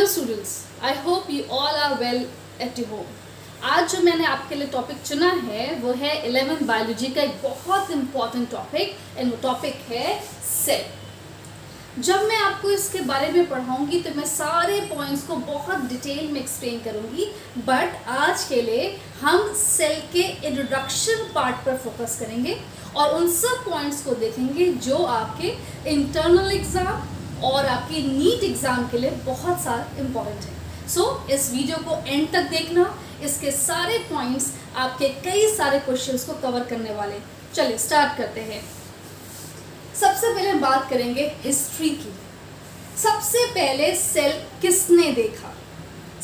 Hello students, I hope you all are well at home. आज जो मैंने आपके लिए टॉपिक चुना है वो है 11th बायोलॉजी का एक बहुत इम्पॉर्टेंट टॉपिक, एंड वो टॉपिक है सेल। जब मैं आपको इसके बारे में पढ़ाऊंगी तो मैं सारे पॉइंट्स को बहुत डिटेल में एक्सप्लेन करूंगी, बट आज के लिए हम सेल के इंट्रोडक्शन पार्ट पर फोकस करेंगे और उन सब पॉइंट्स को देखेंगे जो आपके इंटरनल एग्जाम और आपकी नीट एग्जाम के लिए बहुत सारा इम्पोर्टेंट है। सो इस वीडियो को एंड तक देखना, इसके सारे पॉइंट्स आपके कई सारे क्वेश्चंस को कवर करने वाले। चलिए स्टार्ट करते हैं। सबसे पहले हम बात करेंगे हिस्ट्री की। सबसे पहले सेल किसने देखा,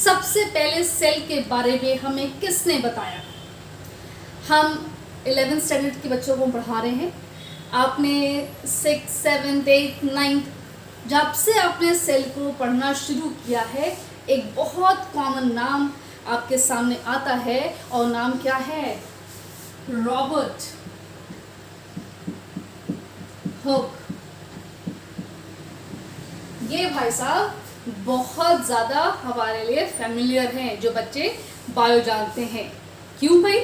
सबसे पहले सेल के बारे में हमें किसने बताया। हम 11th स्टैंडर्ड के बच्चों को पढ़ा रहे हैं। आपने 6th 7th 8th 9th जब से आपने सेल को पढ़ना शुरू किया है, एक बहुत कॉमन नाम आपके सामने आता है और नाम क्या है? Robert Hooke. ये भाई साहब बहुत ज़्यादा हमारे लिए फेमिलियर हैं, जो बच्चे बायो जानते हैं। क्यों भाई?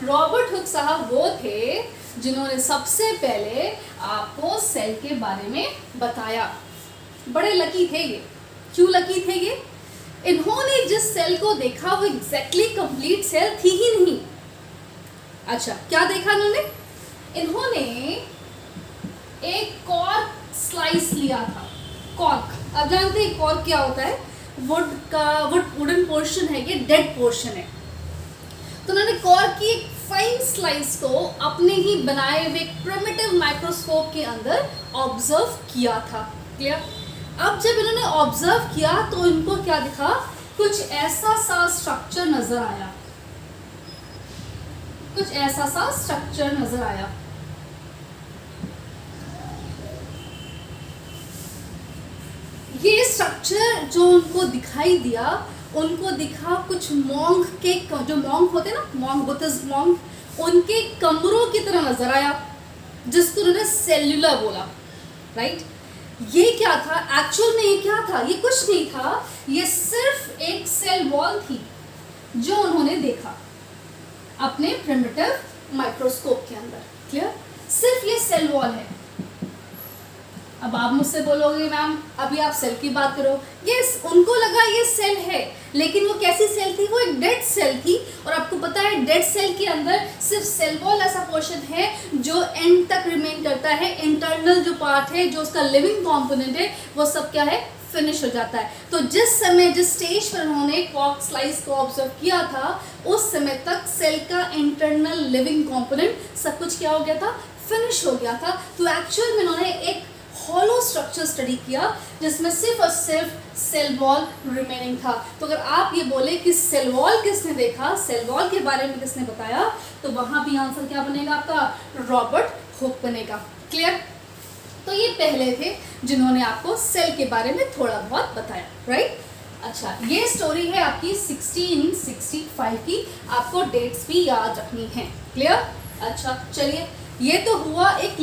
रॉबर्ट हुक साहब वो थे जिन्होंने सबसे पहले आपको सेल के बारे में बताया। बड़े लकी थे ये। क्यों लकी थे ये? इन्होंने जिस सेल को देखा वो एग्जैक्टली कंप्लीट सेल थी ही नहीं। अच्छा, क्या देखा इन्होंने? इन्होंने एक कॉर्क स्लाइस लिया था। कॉर्क, अब जानते हैं कॉर्क क्या होता है? वुडन पोर्शन है, ये डेड पोर्शन है। तो उन्होंने कॉर्क की एक फाइन स्लाइस को अपने ही बनाए हुए प्रिमिटिव माइक्रोस्कोप के अंदर ऑब्जर्व किया था। क्लियर? अब जब इन्होंने ऑब्जर्व किया तो इनको क्या दिखा? कुछ ऐसा सा स्ट्रक्चर नजर आया, कुछ ऐसा सा स्ट्रक्चर नजर आया। ये स्ट्रक्चर जो उनको दिखाई दिया, उनको दिखा कुछ मॉन्क के, जो मॉन्क होते हैं ना, मॉन्क बुद्धिस्ट मॉन्क, उनके कमरों की तरह नजर आया, जिसको उन्होंने सेल्यूलर बोला। राइट? ये क्या था एक्चुअल में? ये क्या था? ये कुछ नहीं था, ये सिर्फ एक सेल वॉल थी जो उन्होंने देखा अपने प्रिमिटिव माइक्रोस्कोप के अंदर। क्लियर? सिर्फ ये सेल वॉल है। अब आप मुझसे बोलोगे मैम अभी आप सेल की बात करो। यस, उनको लगा ये सेल है, लेकिन वो कैसी सेल थी? वो एक डेड सेल थी। और आपको पता है डेड सेल के अंदर सिर्फ सेल वॉल ऐसा पोर्शन है जो एंड तक रिमेन करता है। इंटरनल जो पार्ट है, जो उसका लिविंग कंपोनेंट है, वो सब क्या है? फिनिश हो जाता है। तो जिस समय, जिस स्टेज पर उन्होंने कॉर्क स्लाइस को ऑब्जर्व किया था, उस समय तक सेल का इंटरनल लिविंग कंपोनेंट सब कुछ क्या हो गया था? फिनिश हो गया था। तो एक्चुअल में उन्होंने एक हॉलो स्ट्रक्चर स्टडी किया जिसमें सिर्फ और सिर्फ सेल वॉल रिमेनिंग था। तो अगर आप ये बोले कि सेल वॉल किसने देखा, सेल वॉल के बारे में किसने बताया, तो वहां भी आंसर क्या बनेगा आपका? रॉबर्ट हुक बनेगा। क्लियर? तो ये पहले थे जिन्होंने आपको सेल के बारे में थोड़ा बहुत बताया। राइट? अच्छा, ये स्टोरी है आपकी 1665 की। आपको डेट्स भी याद रखनी है। क्लियर? अच्छा, चलिए, ये तो हुआ एक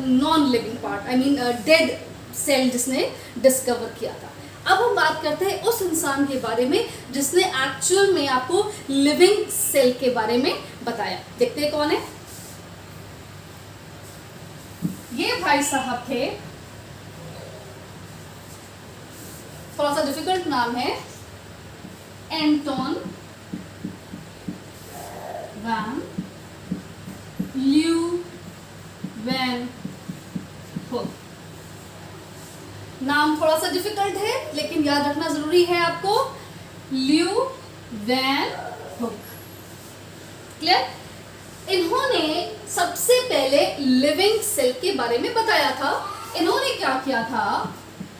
non living part, I mean dead cell जिसने डिस्कवर किया था। अब हम बात करते हैं उस इंसान के बारे में जिसने एक्चुअल में आपको लिविंग सेल के बारे में बताया। देखते हैं कौन है। ये भाई साहब थे, थोड़ा सा डिफिकल्ट नाम है, एंटोन वैन ल्यूवेन हुक। नाम थोड़ा सा डिफिकल्ट है लेकिन याद रखना जरूरी है आपको। Leeuwen hook. क्लियर? इन्होंने सबसे पहले लिविंग सेल के बारे में बताया था। इन्होंने क्या किया था?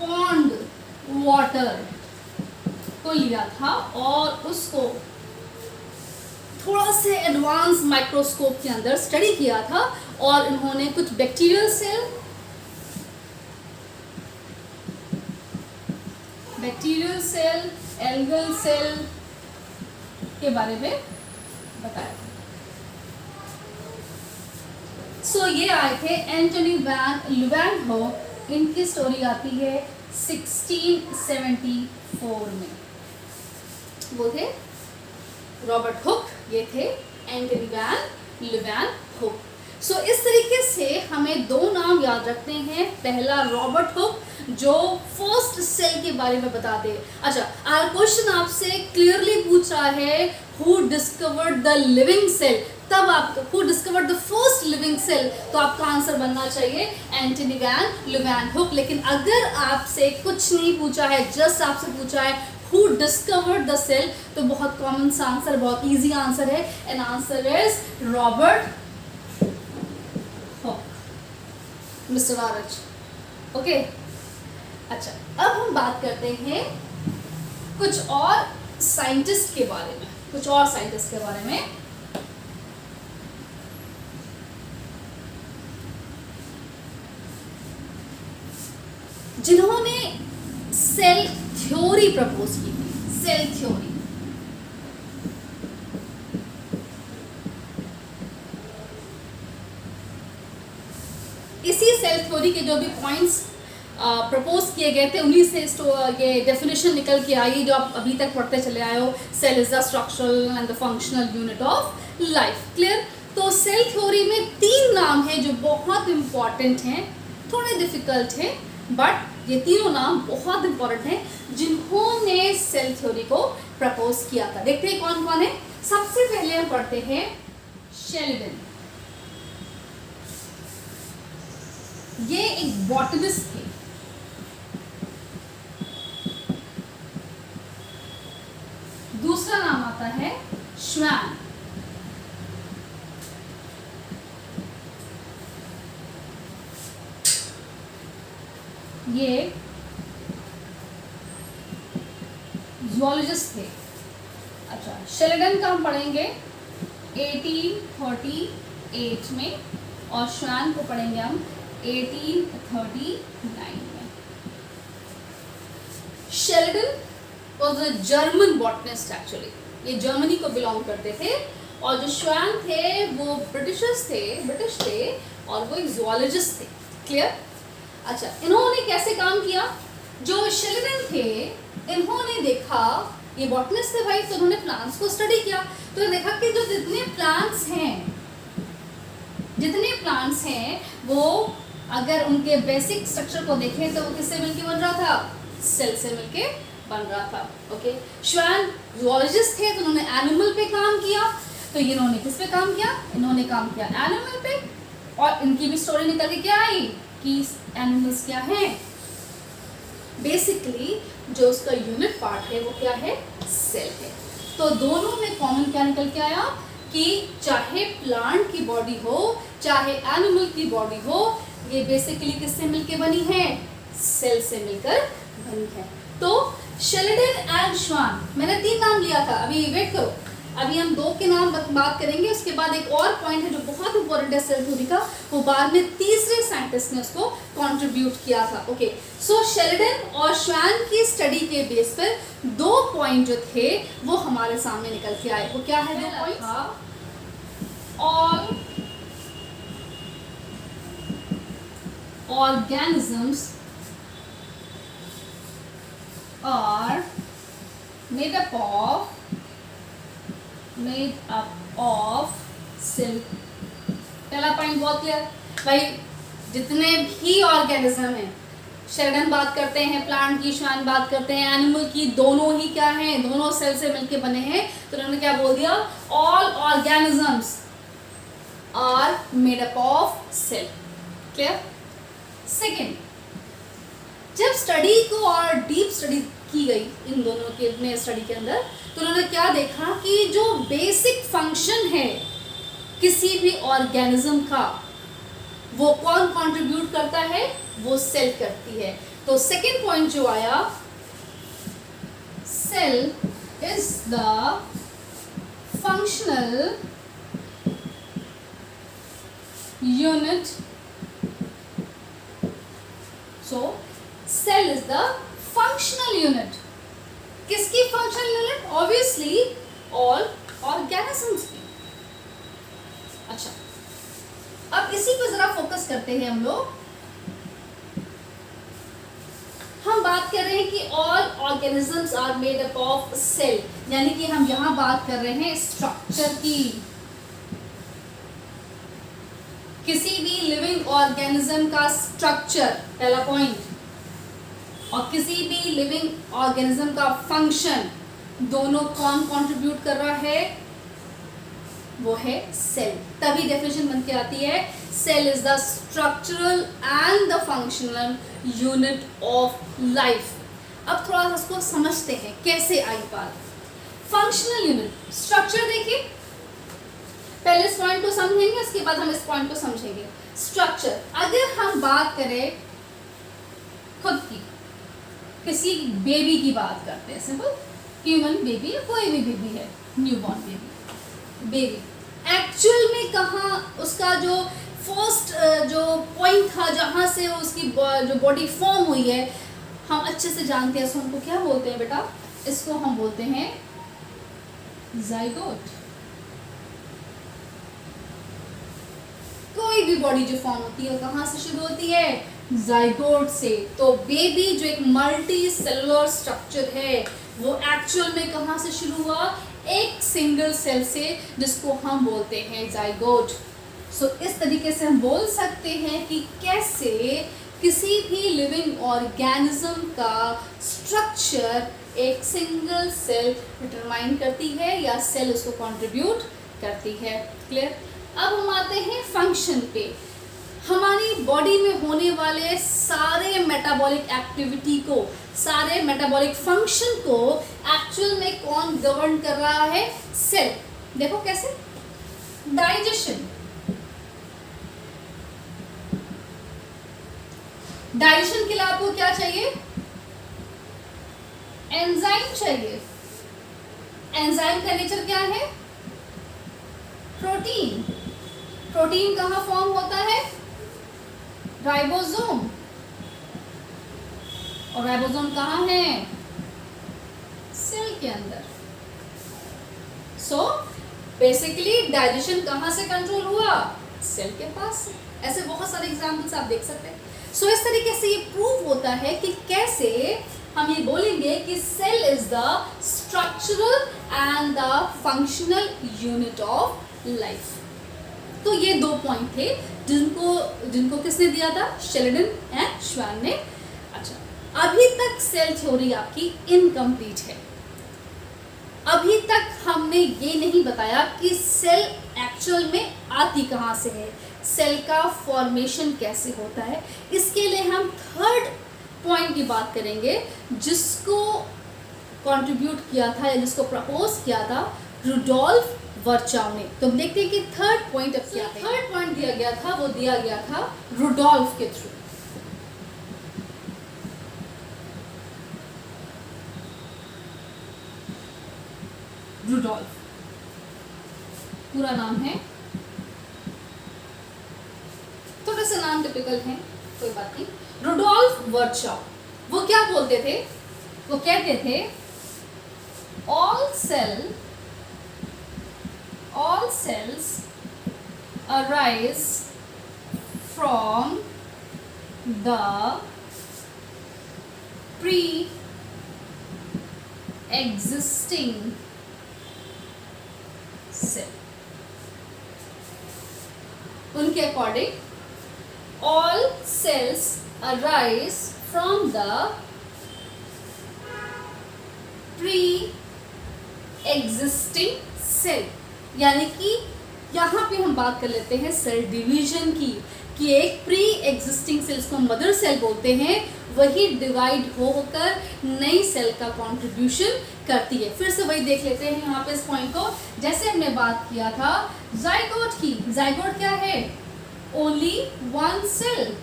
पॉन्ड वाटर को लिया था और उसको थोड़ा से एडवांस माइक्रोस्कोप के अंदर स्टडी किया था, और इन्होंने कुछ बैक्टीरियल सेल, एल्गल सेल के बारे में बताया। सो ये आए थे एंटोनी वैन ल्यूवेन हुक। इनकी स्टोरी आती है 1675 1904 में। वो थे रॉबर्ट हुक, ये थे एंटनी वैन लीeuwenhoek हुक। सो इस तरीके से हमें दो नाम याद रखते हैं। पहला रॉबर्ट हुक जो फर्स्ट सेल के बारे में बताते हैं। अच्छा, आर क्वेश्चन आपसे क्लियरली पूछ रहा है who discovered the living cell, तब आप who discovered the first living cell, तो आपका आंसर बनना चाहिए एंटनी वैन लीeuwenhoek हुक। लेकिन अगर आपसे कुछ नहीं पूछा है, जस्ट आपसे पूछा है हु डिस्कवर्ड द सेल, तो बहुत कॉमन सा आंसर, बहुत इजी आंसर है, and answer is Robert Hook, mister आरच। ओके, अच्छा, अब हम बात करते हैं कुछ और साइंटिस्ट के बारे में, कुछ और साइंटिस्ट के बारे में। जिन्होंने सेल थ्योरी प्रपोज की थी, सेल थ्योरी। इसी सेल थ्योरी के जो भी पॉइंट्स प्रपोज किए गए थे, उन्हीं से ये डेफिनेशन निकल के आई जो आप अभी तक पढ़ते चले आए हो, cell is the structural and the functional unit of life. Clear? तो सेल थ्योरी में 3 नाम हैं जो बहुत इंपॉर्टेंट हैं, थोड़े डिफिकल्ट हैं, बट ये तीनों नाम बहुत इंपॉर्टेंट हैं जिन्होंने सेल थ्योरी को प्रपोज किया था। देखते हैं कौन कौन है। सबसे पहले हम पढ़ते हैं शेल्डन। ये एक बॉटनिस्ट थे। दूसरा नाम आता है श्वान। ये ज़ूलॉजिस्ट थे। अच्छा, शेल्डन का हम पढ़ेंगे 1838 में और श्वान को पढ़ेंगे हम 1839 में। Sheldon was a German botanist actually, ये जर्मनी को बिलोंग करते थे, और जो श्वान थे वो ब्रिटिश थे और वो एक ज़ूलॉजिस्ट थे। क्लियर? अच्छा, इन्होंने कैसे काम किया? जो शेल्डन थे, इन्होंने देखा, ये बॉटनिस्ट थे भाई, तो उन्होंने प्लांट्स को स्टडी किया, तो देखा कि जो जितने प्लांट्स हैं वो अगर उनके बेसिक स्ट्रक्चर को देखें तो वो किससे मिलके बन रहा था? सेल से मिलके बन रहा था। ओके, श्वान ज़ूलॉजिस्ट थे, तो उन्होंने एनिमल पे काम किया, तो इन्होंने किस पे काम किया? इन्होंने काम किया एनिमल पे, और इनकी भी स्टोरी निकल के क्या आई कि एनिमल्स क्या हैं? बेसिकली जो उसका यूनिट पार्ट है वो क्या है? सेल है। तो दोनों में कॉमन क्या निकल के आया कि चाहे प्लांट की बॉडी हो चाहे एनिमल की बॉडी हो, ये बेसिकली किससे मिलके बनी है? सेल से मिलकर बनी है। तो शेल्डन एंड श्वान, मैंने 3 नाम लिया था, अभी वेट करो, अभी हम 2 के नाम बात करेंगे, उसके बाद एक और पॉइंट है जो बहुत इंपॉर्टेंट है सेल थ्योरी का, वो बाद में तीसरे साइंटिस्ट ने उसको कंट्रीब्यूट किया था। ओके, सो शेल्डन और श्वान की स्टडी के बेस पर 2 पॉइंट जो थे वो हमारे सामने निकल के आए। वो क्या है 2 point? All organisms are made up of cell। पहला पॉइंट बहुत क्लियर भाई, जितने भी ऑर्गेनिज्म हैं, शेल्डन बात करते हैं प्लांट की, श्वान बात करते हैं एनिमल की, दोनों ही क्या हैं? दोनों सेल से मिलके बने हैं। तो उन्होंने क्या बोल दिया? All organisms are made up of cell. Clear? Second, जब स्टडी को और डीप स्टडी की गई इन दोनों के स्टडी के अंदर, तो उन्होंने क्या देखा कि जो बेसिक फंक्शन है किसी भी ऑर्गेनिज्म का, वो कौन कंट्रीब्यूट करता है? वो सेल करती है। तो सेकेंड पॉइंट जो आया, cell is the functional unit. So, cell is the functional unit। किसकी functional unit? Obviously, all organisms की। अच्छा, अब इसी पे जरा फोकस करते हैं हम लोग। हम बात कर रहे हैं कि all organisms are made up of cell, यानी कि हम यहाँ बात कर रहे हैं स्ट्रक्चर की। किसी भी लिविंग ऑर्गेनिज्म का स्ट्रक्चर, पहला पॉइंट, और किसी भी लिविंग ऑर्गेनिज्म का फंक्शन, दोनों कौन कंट्रीब्यूट कर रहा है? वो है सेल। तभी डेफिनेशन बन के आती है, cell is the structural and the functional unit of life. अब थोड़ा सा उसको समझते हैं कैसे आई बात। फंक्शनल यूनिट, स्ट्रक्चर देखिए, पहले इस पॉइंट को समझेंगे, उसके बाद हम इस पॉइंट को समझेंगे। स्ट्रक्चर, अगर हम बात करें खुद की, किसी बेबी की बात करते हैं, सिंपल ह्यूमन बेबी, कोई भी बेबी है, न्यूबॉर्न बेबी, एक्चुअल में कहाँ उसका जो फर्स्ट जो पॉइंट था जहाँ से उसकी जो बॉडी फॉर्म हुई है, हम अच्छे से जानते हैं। इसको हमको क्या बोलते हैं बेटा? इसको हम बोलते हैं जाइगोट। कोई भी बॉडी जो फॉर्म होती है कहाँ से शुरू होती है? जाइगोट से। तो बेबी जो एक मल्टी सेलुलर स्ट्रक्चर है, वो एक्चुअल में कहाँ से शुरू हुआ? एक सिंगल सेल से, जिसको हम बोलते हैं जाइगोट। सो इस तरीके से हम बोल सकते हैं कि कैसे किसी भी लिविंग ऑर्गेनिज्म का स्ट्रक्चर एक सिंगल सेल डिटरमाइन करती है या सेल उसको कंट्रीब्यूट करती है। क्लियर? अब हम आते हैं फंक्शन पे। हमारी बॉडी में होने वाले सारे मेटाबॉलिक एक्टिविटी को, सारे मेटाबॉलिक फंक्शन को एक्चुअल में कौन गवर्न कर रहा है? सेल। देखो कैसे? डाइजेशन, डाइजेशन के लिए आपको क्या चाहिए? एंजाइम चाहिए। एंजाइम का नेचर क्या है? प्रोटीन। प्रोटीन कहाँ फॉर्म होता है? राइबोसोम। और राइबोसोम कहाँ है? सेल के अंदर। सो बेसिकली डाइजेशन कहाँ से कंट्रोल हुआ? सेल के पास से। ऐसे बहुत सारे एग्जाम्पल्स आप देख सकते हैं। सो इस तरीके से ये प्रूव होता है कि कैसे हम ये बोलेंगे कि cell is the structural and the functional unit of life. तो ये दो पॉइंट थे जिनको किसने दिया था? शेल्डन एंड श्वान ने। अच्छा, अभी तक सेल थ्योरी आपकी इनकम्प्लीट है। अभी तक हमने ये नहीं बताया कि सेल एक्चुअल में आती कहाँ से है, सेल का फॉर्मेशन कैसे होता है। इसके लिए हम थर्ड पॉइंट की बात करेंगे, जिसको कंट्रीब्यूट किया था या जिसको प्रपोज किया था रुडोल्फ वर्चाउ ने। तो हम देखते हैं कि थर्ड पॉइंट अब क्या है। थर्ड पॉइंट दिया गया था, वो दिया गया था रुडोल्फ के थ्रू। रुडोल्फ पूरा नाम है, थोड़ा सा नाम टिपिकल है, कोई बात नहीं। रुडोल्फ वर्चाउ, वो क्या बोलते थे? वो कहते थे all cells arise from the pre-existing cell। उनके according all cells arise from the pre-existing cell। यानी कि यहाँ पे हम बात कर लेते हैं सेल डिवीजन की, कि एक प्री एग्जिस्टिंग सेल्स को मदर सेल बोलते हैं, वही डिवाइड होकर नई सेल का कंट्रीब्यूशन करती है। फिर से वही देख लेते हैं यहाँ पे इस पॉइंट को, जैसे हमने बात किया था जाइगोट की। जाइगोट क्या है? Only one cell.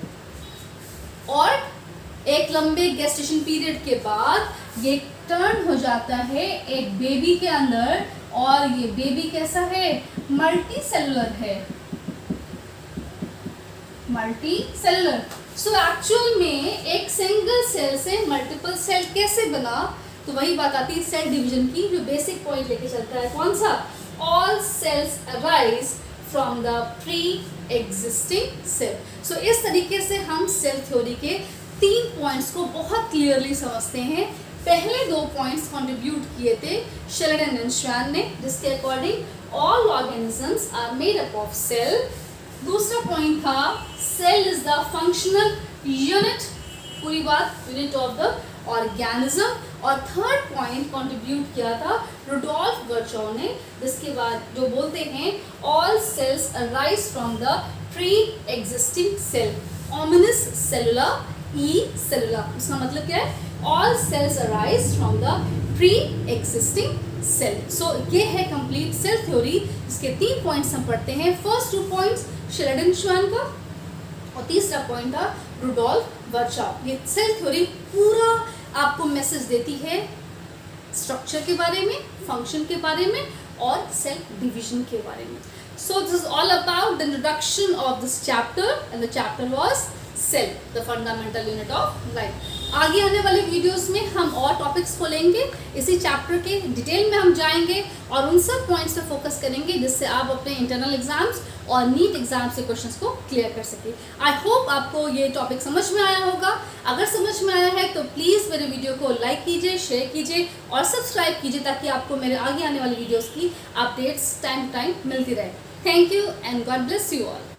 और एक लंबे गेस्टेशन पीरियड के बाद ये टर्न हो जाता है एक बेबी के अंदर, और ये बेबी कैसा है? मल्टी सेलुलर है, मल्टी सेलुलर। सो एक्चुअल में एक सिंगल सेल से मल्टीपल सेल कैसे बना? तो वही बात आती है सेल डिवीजन की, जो बेसिक पॉइंट लेके चलता है। कौन सा? All cells arise from the pre existing cell. So इस तरीके से हम सेल थ्योरी के 3 पॉइंट्स को बहुत क्लियरली समझते हैं। पहले 2 पॉइंट्स कंट्रीब्यूट किए थे शेल्डन एंड श्वान ने, जिसके according all organisms are made up of cell. दूसरा पॉइंट था cell is the functional unit, पूरी बात यूनिट ऑफ द ऑर्गेनिज्म। और थर्ड पॉइंट कंट्रीब्यूट किया था रुडोल्फ वर्चॉव ने, जिसके बाद जो बोलते हैं all cells arise from the pre existing cell, ओमिनस सेलुला ई सेलुला। उसका मतलब क्या है? All cells arise from the pre existing cell. So ये है कंप्लीट सेल थ्योरी, जिसके 3 पॉइंट्स हम पढ़ते हैं। फर्स्ट 2 पॉइंट्स शेल्डन श्वान का और तीसरा पॉइंट था रुडोल्फ वर्चॉव। ये सेल थ्योरी पूरा आपको मैसेज देती है स्ट्रक्चर के बारे में, फंक्शन के बारे में और सेल डिवीजन के बारे में। So this is all about the introduction of this chapter and the chapter was cell, the fundamental unit of life. आगे आने वाले वीडियोस में हम और टॉपिक्स को लेंगे, इसी चैप्टर के डिटेल में हम जाएंगे और उन सब पॉइंट्स पे फोकस करेंगे जिससे आप अपने इंटरनल एग्जाम्स और नीट एग्जाम से क्वेश्चंस को क्लियर कर सके। आई होप आपको ये टॉपिक समझ में आया होगा। अगर समझ में आया है तो प्लीज़ मेरे वीडियो को लाइक कीजिए, शेयर कीजिए और सब्सक्राइब कीजिए, ताकि आपको मेरे आगे आने वाले वीडियोज़ की अपडेट्स टाइम टू टाइम मिलती रहे। Thank you and God bless you all.